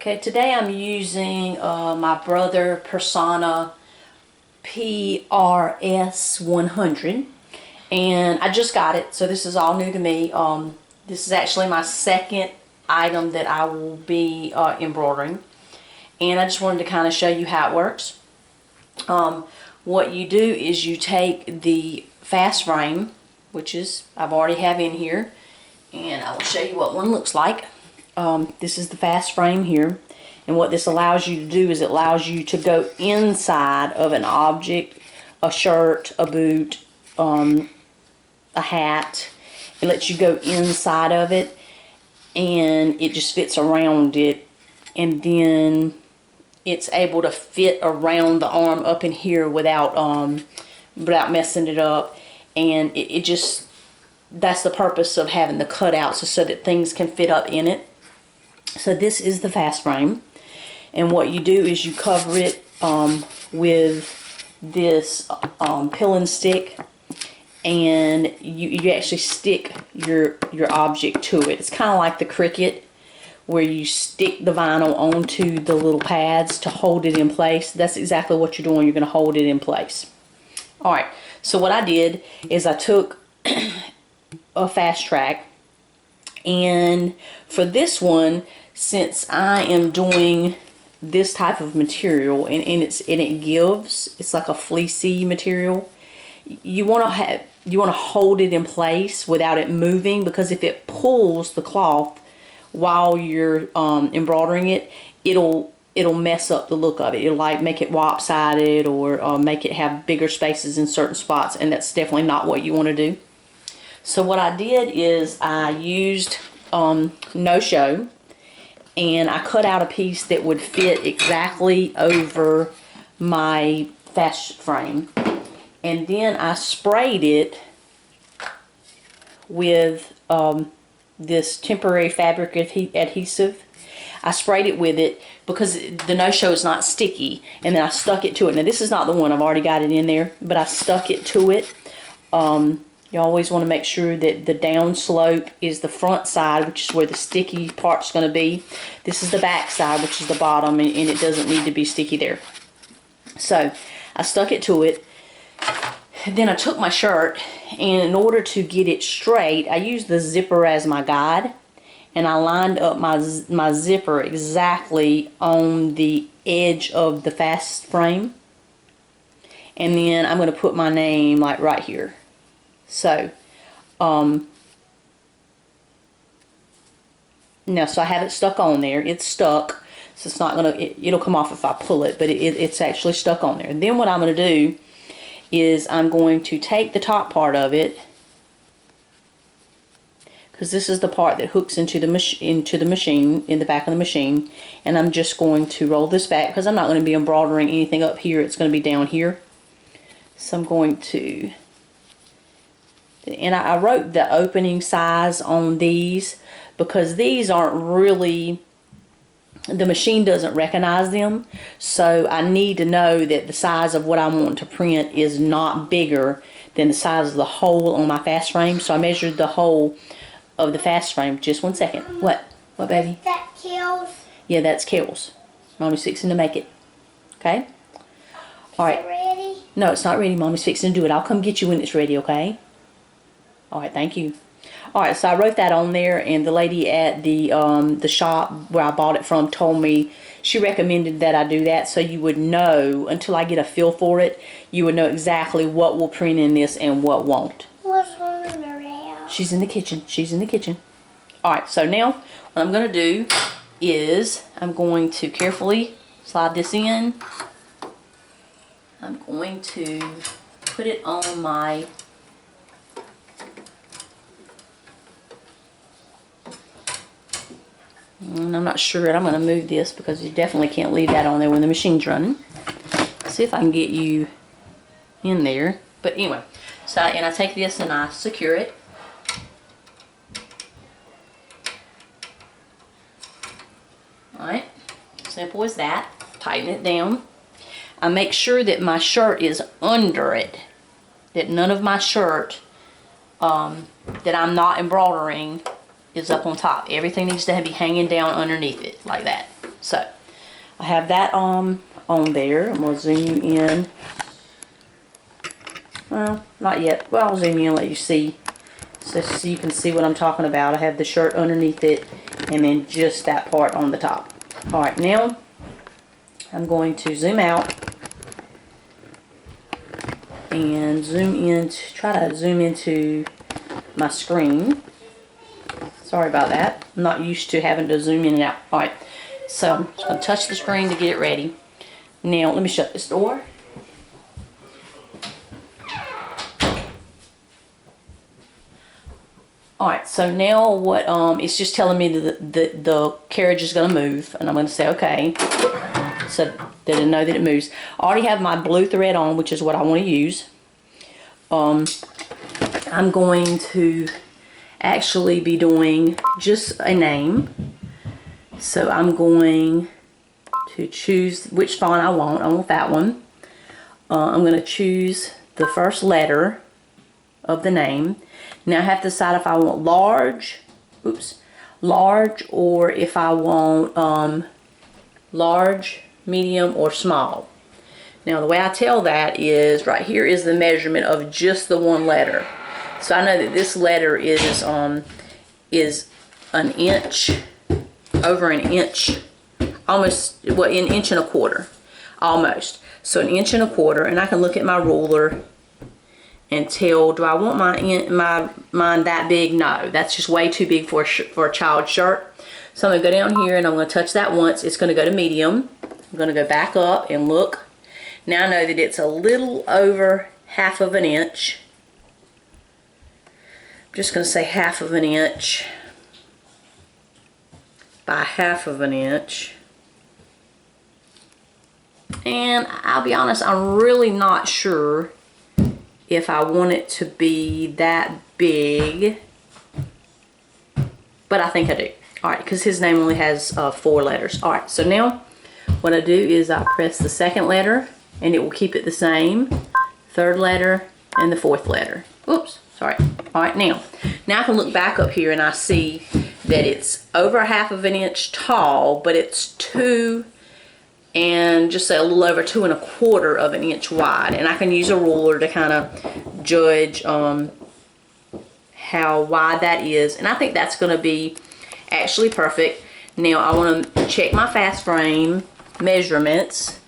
Okay, today I'm using my Brother PRS 100, and I just got it, so this is all new to me. This is actually my second item that I will be embroidering, and I just wanted to kind of show you how it works. What you do is you take the fast frame, which is I've already have in here, and I will show you what one looks like. This is the fast frame here, and what this allows you to do is it allows you to go inside of an object, a shirt, a boot, a hat. It lets you go inside of it, and it just fits around it, and then it's able to fit around the arm up in here without messing it up. And it just, that's the purpose of having the cutouts, so that things can fit up in it. So this is the fast frame, and what you do is you cover it with this pill and stick, and you actually stick your object to it. It's kind of like the Cricut, where you stick the vinyl onto the little pads to hold it in place. That's exactly what you're doing. You're going to hold it in place. Alright, so what I did is I took a fast track, and for this one, since I am doing this type of material and it gives, it's like a fleecy material, you want to hold it in place without it moving, because if it pulls the cloth while you're embroidering it, it'll mess up the look of it. It'll like make it lopsided, or make it have bigger spaces in certain spots, and that's definitely not what you want to do. So what I did is I used no-show, and I cut out a piece that would fit exactly over my fast frame, and then I sprayed it with this temporary fabric adhesive. I sprayed it with it because the no-show is not sticky, and then I stuck it to it. Now this is not the one, I've already got it in there, but I stuck it to it. You always want to make sure that the down slope is the front side, which is where the sticky part's going to be. This is the back side, which is the bottom, and it doesn't need to be sticky there. So I stuck it to it. Then I took my shirt, and in order to get it straight, I used the zipper as my guide, and I lined up my zipper exactly on the edge of the fast frame. And then I'm going to put my name like right here. So, so I have it stuck on there. It's stuck, so it's not gonna. It'll come off if I pull it, but it's actually stuck on there. And then what I'm gonna do is I'm going to take the top part of it, because this is the part that hooks into the machine, in the back of the machine, and I'm just going to roll this back, because I'm not going to be embroidering anything up here. It's going to be down here. So I'm going to. And I wrote the opening size on these, because these aren't really, the machine doesn't recognize them, so I need to know that the size of what I want to print is not bigger than the size of the hole on my fast frame. So I measured the hole of the fast frame. Just one second. What baby? Is that Kel's? Yeah, that's Kel's. Mommy's fixing to make it. Okay? Alright. Is it ready? No, it's not ready. Mommy's fixing to do it. I'll come get you when it's ready, okay? Alright, thank you. Alright, so I wrote that on there, and the lady at the shop where I bought it from told me, she recommended that I do that, so you would know, until I get a feel for it, you would know exactly what will print in this and what won't. What's on around? She's in the kitchen. She's in the kitchen. Alright, so now what I'm going to do is I'm going to carefully slide this in. I'm going to put it on my and I'm not sure. I'm going to move this, because you definitely can't leave that on there when the machine's running. See if I can get you in there. But anyway, so and I take this and I secure it. Alright, simple as that. Tighten it down. I make sure that my shirt is under it, that none of my shirt that I'm not embroidering is up on top. Everything needs to be hanging down underneath it, like that. So I have that on there. I'm going to zoom in. Well, not yet. Well, I'll zoom in and let you see. So you can see what I'm talking about. I have the shirt underneath it and then just that part on the top. Alright, now I'm going to zoom out and zoom in, try to zoom into my screen. Sorry about that. I'm not used to having to zoom in and out. Alright, so I'm just going to touch the screen to get it ready. Now, let me shut this door. Alright, so now what, it's just telling me that the carriage is going to move, and I'm going to say okay, so that I know that it moves. I already have my blue thread on, which is what I want to use. I'm going to actually be doing just a name, so I'm going to choose which font I want. I want that one. I'm going to choose the first letter of the name. Now I have to decide if I want large, or if I want large, medium, or small. Now the way I tell that is right here is the measurement of just the one letter. So I know that this letter is an inch, over an inch, almost, well, an inch and a quarter, almost. So an inch and a quarter, and I can look at my ruler and tell, do I want mine that big? No, that's just way too big for a child's shirt. So I'm going to go down here and I'm going to touch that once. It's going to go to medium. I'm going to go back up and look. Now I know that it's a little over half of an inch. I'm just going to say half of an inch by half of an inch. And I'll be honest, I'm really not sure if I want it to be that big, but I think I do. Alright, because his name only has 4 letters. Alright, so now what I do is I press the second letter and it will keep it the same, third letter, and the fourth letter. Oops, sorry. Alright, now I can look back up here and I see that it's over half of an inch tall, but it's 2 and just say a little over 2 1/4 of an inch wide. And I can use a ruler to kind of judge how wide that is. And I think that's going to be actually perfect. Now I want to check my fast frame measurements.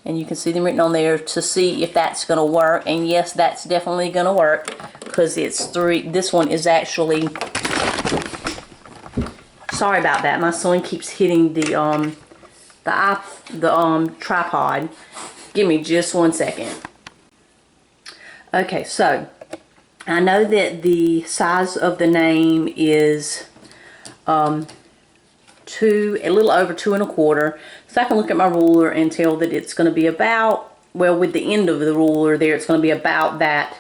And you can see them written on there to see if that's going to work. And yes, that's definitely going to work. Because it's 3. This one is actually... Sorry about that. My son keeps hitting the tripod. Give me just 1 second. Okay, so I know that the size of the name is a little over 2 1/4. So I can look at my ruler and tell that it's going to be about, well, with the end of the ruler there, it's going to be about that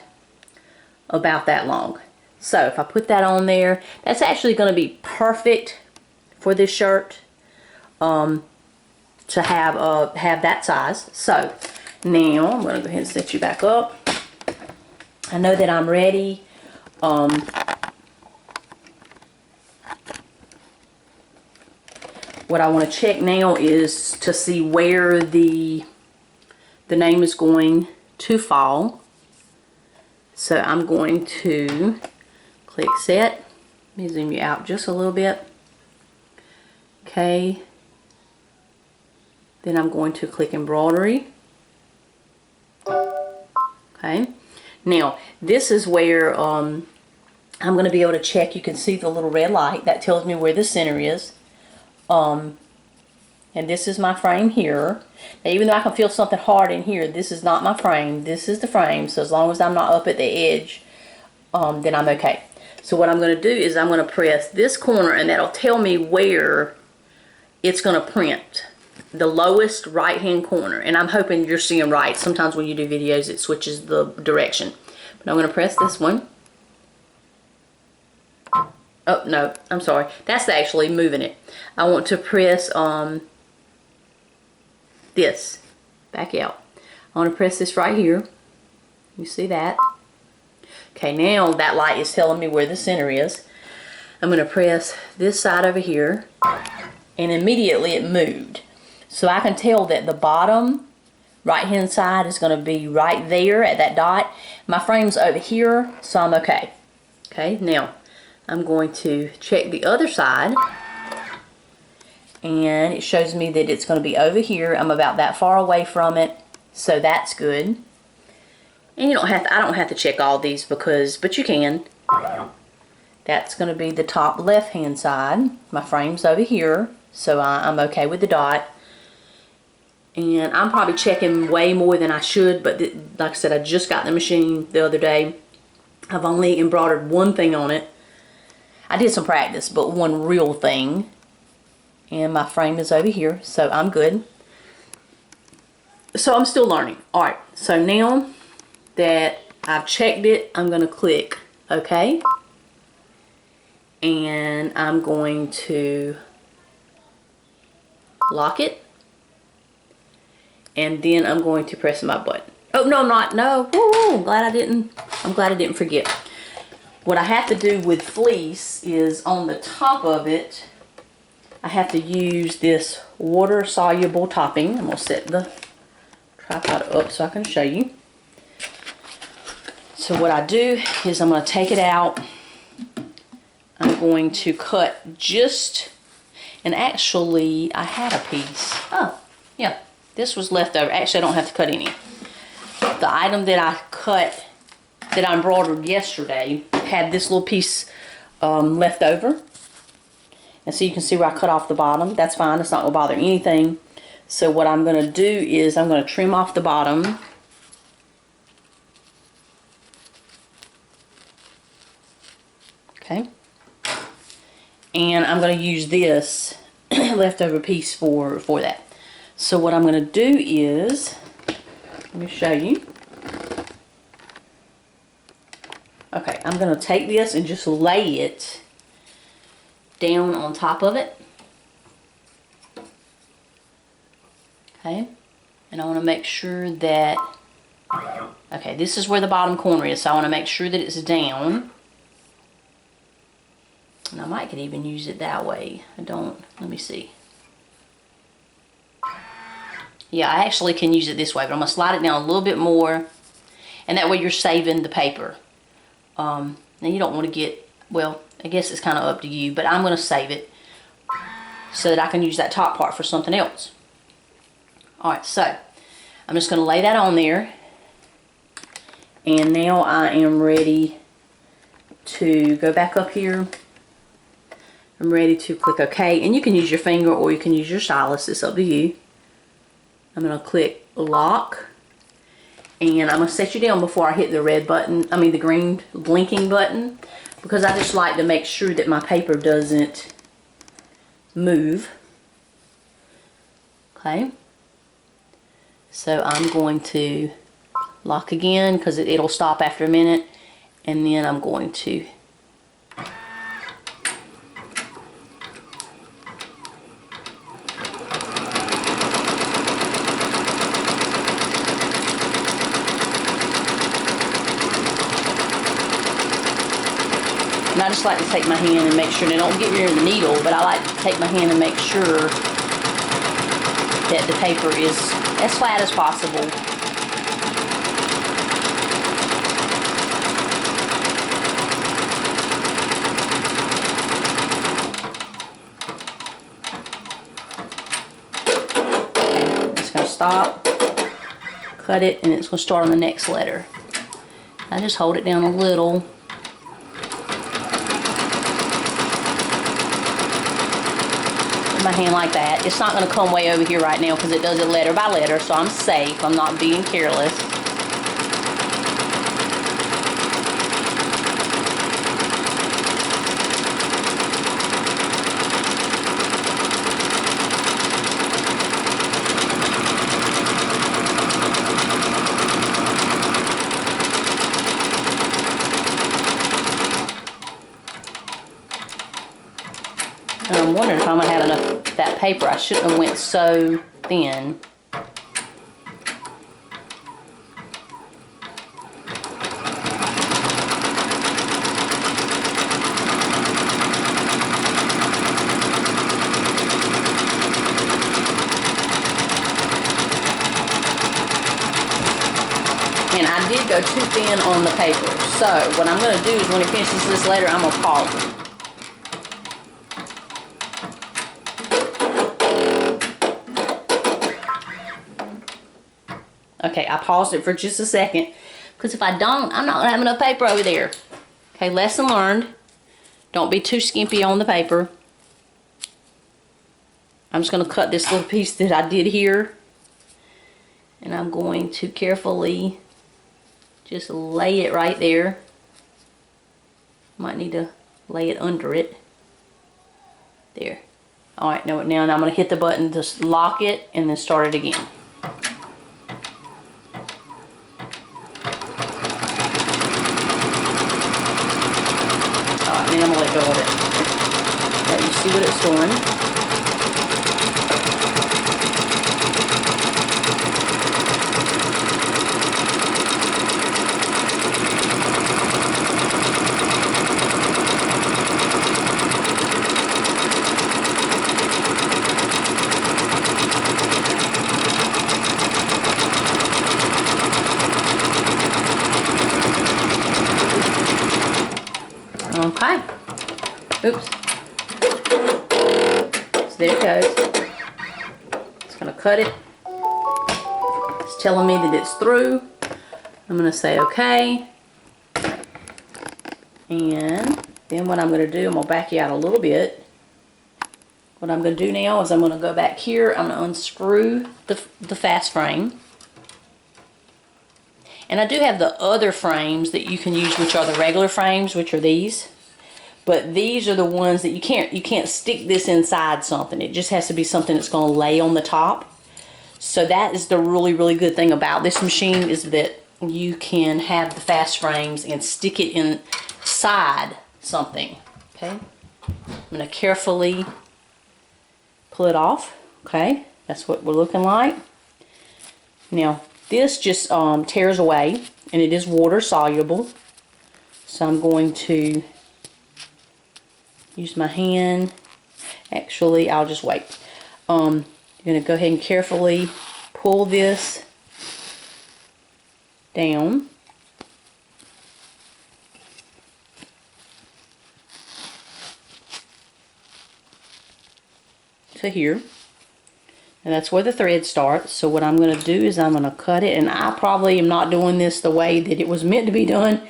long. So if I put that on there, that's actually going to be perfect for this shirt. To have that size. So now I'm going to go ahead and set you back up. I know that I'm ready. What I want to check now is to see where the name is going to fall. So I'm going to click set. Let me zoom you out just a little bit. Okay. Then I'm going to click embroidery. Okay. Now, this is where I'm going to be able to check. You can see the little red light. That tells me where the center is. And this is my frame here. Now, even though I can feel something hard in here, this is not my frame. This is the frame. So as long as I'm not up at the edge, then I'm okay. So what I'm going to do is I'm going to press this corner, and that'll tell me where it's going to print. The lowest right hand corner, and I'm hoping you're seeing right. Sometimes when you do videos it switches the direction, but I'm going to press this one. Oh no, I'm sorry, that's actually moving it. I want to press this back out. I want to press this right here. You see that? Okay, now that light is telling me where the center is. I'm going to press this side over here. and immediately it moved. So I can tell that the bottom right hand side is going to be right there at that dot. My frame's over here, so I'm okay. Okay, now I'm going to check the other side, and it shows me that it's going to be over here. I'm about that far away from it, so that's good. And you don't have to, I don't have to check all these but you can. That's going to be the top left hand side. My frame's over here, so I'm okay with the dot. And I'm probably checking way more than I should, but like I said, I just got the machine the other day. I've only embroidered one thing on it. I did some practice, but one real thing. And my frame is over here, so I'm good. So I'm still learning. Alright, so now that I've checked it, I'm going to click OK. And I'm going to lock it. And then I'm going to press my button. Oh, no, I'm not. No. Woo, I'm glad I didn't forget. What I have to do with fleece is on the top of it, I have to use this water-soluble topping. I'm going to set the tripod up so I can show you. So what I do is I'm going to take it out. I'm going to cut just, and actually I had a piece. Oh, yeah. This was left over. Actually, I don't have to cut any. The item that I cut, that I embroidered yesterday, had this little piece left over. And so you can see where I cut off the bottom. That's fine. It's not going to bother anything. So what I'm going to do is I'm going to trim off the bottom. Okay. And I'm going to use this leftover piece for that. So what I'm going to do is, let me show you. Okay, I'm going to take this and just lay it down on top of it. Okay, and I want to make sure that, okay, this is where the bottom corner is, so I want to make sure that it's down. And I might could even use it that way. I don't, let me see. Yeah, I actually can use it this way, but I'm going to slide it down a little bit more. And that way you're saving the paper. Now you don't want to get, well, I guess it's kind of up to you, but I'm going to save it so that I can use that top part for something else. Alright, so I'm just going to lay that on there. And now I am ready to go back up here. I'm ready to click OK. And you can use your finger or you can use your stylus. It's up to you. I'm going to click lock, and I'm going to set you down before I hit the red button, I mean the green blinking button, because I just like to make sure that my paper doesn't move. Okay, so I'm going to lock again because it'll stop after a minute, and then I'm going to I just like to take my hand and make sure, and don't get near the needle, but I like to take my hand and make sure that the paper is as flat as possible. It's going to stop, cut it, and it's going to start on the next letter. I just hold it down a little. My hand like that. It's not going to come way over here right now because it does it letter by letter, so I'm safe. I'm not being careless. And I'm wondering if I'm going to have enough of that paper. I shouldn't have went so thin. And I did go too thin on the paper. So what I'm going to do is when it finishes this later, I'm going to pause it. Okay, I paused it for just a second. Because if I don't, I'm not going to have enough paper over there. Okay, lesson learned. Don't be too skimpy on the paper. I'm just going to cut this little piece that I did here. And I'm going to carefully just lay it right there. Might need to lay it under it. There. Alright, now I'm going to hit the button to lock it and then start it again. Alright, now I'm going to let go of it. Okay, you see what it's doing? Okay. Oops. So there it goes. It's going to cut it. It's telling me that it's through. I'm going to say okay. And then what I'm going to do, I'm going to back you out a little bit. What I'm going to do now is I'm going to go back here. I'm going to unscrew the fast frame. And I do have the other frames that you can use, which are the regular frames, which are these. But these are the ones that you can't stick this inside something. It just has to be something that's going to lay on the top. So that is the really, really good thing about this machine, is that you can have the fast frames and stick it inside something. Okay, I'm going to carefully pull it off. Okay, that's what we're looking like. Now this just tears away, and it is water soluble. So I'm going to use my hand. Actually, I'll just wait. You're going to go ahead and carefully pull this down. To here. And that's where the thread starts. So what I'm going to do is I'm going to cut it, and I probably am not doing this the way that it was meant to be done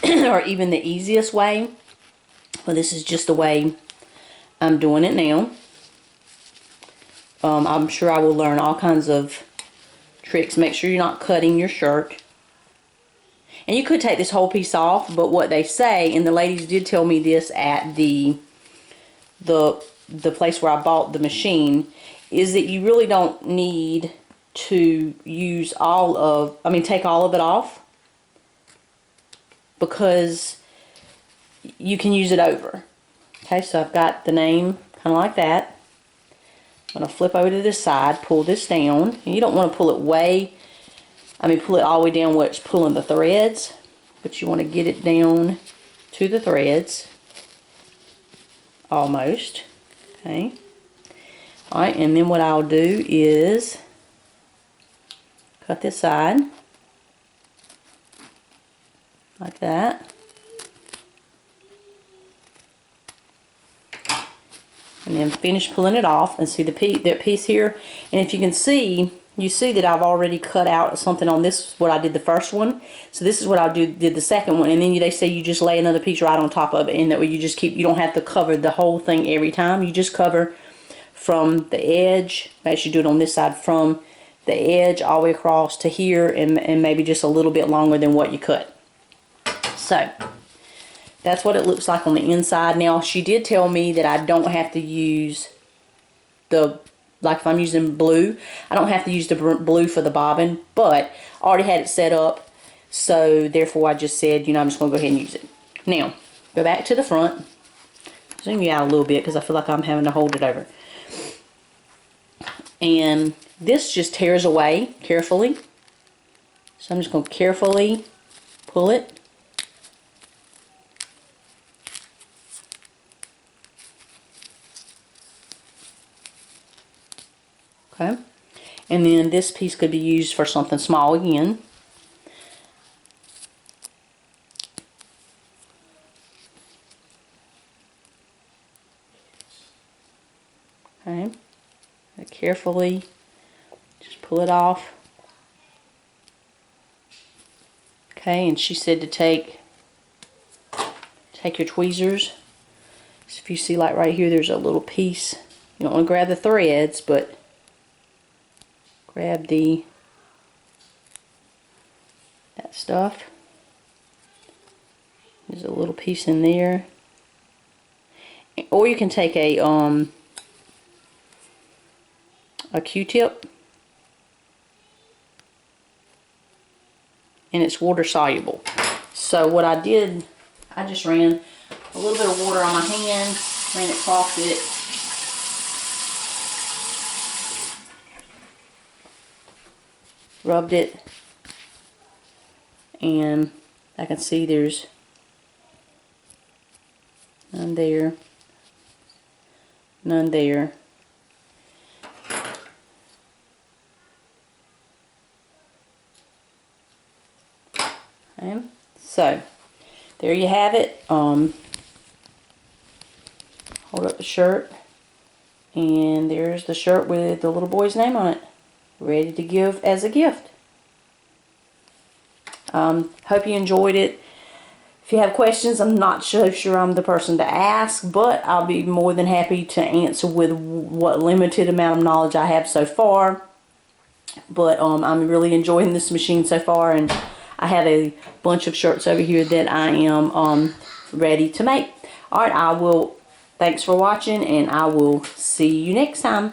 or even the easiest way. But this is just the way I'm doing it now. I'm sure I will learn all kinds of tricks. Make sure you're not cutting your shirt. And you could take this whole piece off, but what they say, and the ladies did tell me this at the place where I bought the machine, is that you really don't need to use take all of it off, because you can use it over. Okay, so I've got the name kind of like that. I'm going to flip over to this side, pull this down. And you don't want to pull it pull it all the way down where it's pulling the threads, but you want to get it down to the threads. Almost. Okay. Alright, and then what I'll do is cut this side like that. And then finish pulling it off, and see that piece here. And if you can see, you see that I've already cut out something on this, what I did the first one. So this is what I did the second one. And then they say you just lay another piece right on top of it, and that way you don't have to cover the whole thing every time. You just cover from the edge, actually do it on this side, from the edge all the way across to here, and maybe just a little bit longer than what you cut. So that's what it looks like on the inside. Now, she did tell me that I don't have to use like if I'm using blue, I don't have to use the blue for the bobbin, but I already had it set up, so therefore I just said, I'm just going to go ahead and use it. Now, go back to the front. Zoom you out a little bit because I feel like I'm having to hold it over. And this just tears away carefully. So I'm just going to carefully pull it. Okay. And then this piece could be used for something small again. Carefully just pull it off. Okay, and she said to take your tweezers. So if you see, like right here, there's a little piece. You don't want to grab the threads, but grab that stuff. There's a little piece in there. Or you can take a Q-tip, and it's water soluble. So what I did, I just ran a little bit of water on my hand, ran it across it, rubbed it, and I can see there's none there, none there. Okay. So there you have it. Hold up the shirt, and there's the shirt with the little boy's name on it, ready to give as a gift. Hope you enjoyed it. If you have questions, I'm not so sure I'm the person to ask, but I'll be more than happy to answer with what limited amount of knowledge I have so far. But I'm really enjoying this machine so far, and I have a bunch of shirts over here that I am ready to make. Alright, thanks for watching, and I will see you next time.